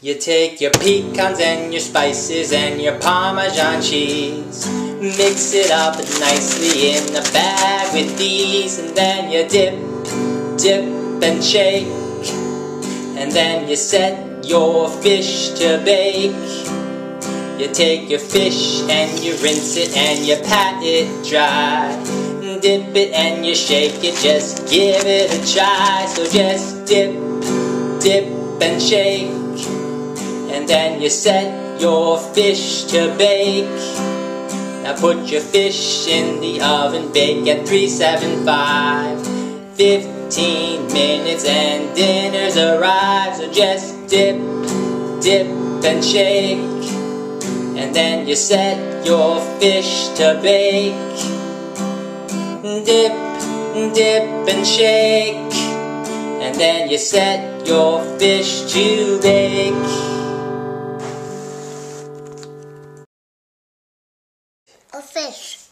You take your pecans and your spices and your Parmesan cheese, mix it up nicely in a bag with these, and then you dip, dip and shake, and then you set your fish to bake. You take your fish and you rinse it and you pat it dry, dip it and you shake it, just give it a try. So just dip, dip and shake, and then you set your fish to bake. Now put your fish in the oven, bake at 375. 15 minutes and dinner's arrived. So just dip, dip and shake, and then you set your fish to bake. Dip, dip and shake, and then you set your fish to bake. A fish.